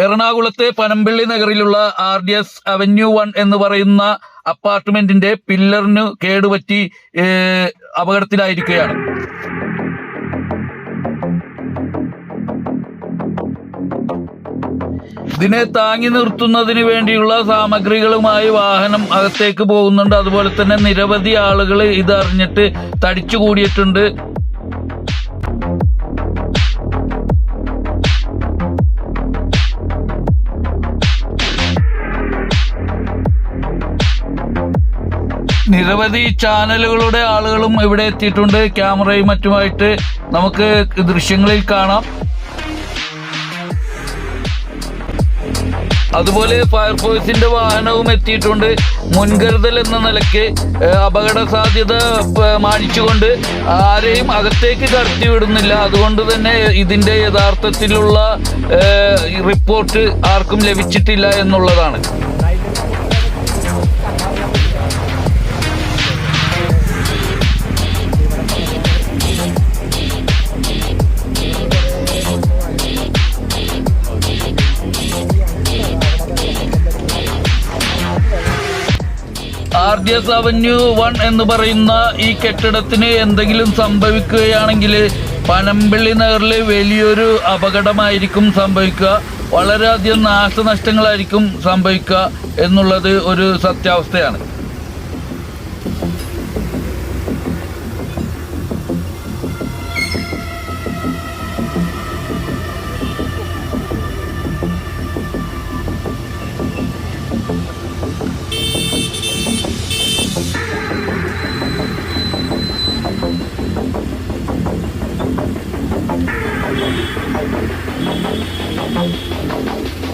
എറണാകുളത്തെ Panampilly നഗറിലുള്ള RDS avenue 1 എന്ന് പറയുന്ന അപ്പാർട്ട്മെന്റിന്റെ പില്ലറിന് കേടുപറ്റി അപകടത്തിലായിരിക്കുകയാണ്. ഇതിനെ താങ്ങി നിർത്തുന്നതിന് വേണ്ടിയുള്ള സാമഗ്രികളുമായി വാഹനം അകത്തേക്ക് പോകുന്നുണ്ട്. അതുപോലെ തന്നെ നിരവധി ആളുകൾ ഇതറിഞ്ഞിട്ട് തടിച്ചുകൂടിയിട്ടുണ്ട്. നിരവധി ചാനലുകളുടെ ആളുകളും ഇവിടെ എത്തിയിട്ടുണ്ട്. ക്യാമറയും മറ്റുമായിട്ട് നമുക്ക് ദൃശ്യങ്ങളിൽ കാണാം. അതുപോലെ ഫയർഫോഴ്സിന്റെ വാഹനവും എത്തിയിട്ടുണ്ട്. മുൻകരുതൽ എന്ന നിലയ്ക്ക് അപകട സാധ്യത മാനിച്ചുകൊണ്ട് ആരെയും അകത്തേക്ക് കടത്തിവിടുന്നില്ല. അതുകൊണ്ട് തന്നെ ഇതിന്റെ യഥാർത്ഥത്തിലുള്ള റിപ്പോർട്ട് ആർക്കും ലഭിച്ചിട്ടില്ല എന്നുള്ളതാണ്. RDS അവന്യൂ 1 എന്ന് പറയുന്ന ഈ കെട്ടിടത്തിന് എന്തെങ്കിലും സംഭവിക്കുകയാണെങ്കിൽ പനമ്പിള്ളി നഗറിൽ വലിയൊരു അപകടമായിരിക്കും സംഭവിക്കുക. വളരെയധികം നാശനഷ്ടങ്ങളായിരിക്കും സംഭവിക്കുക എന്നുള്ളത് ഒരു സത്യാവസ്ഥയാണ്.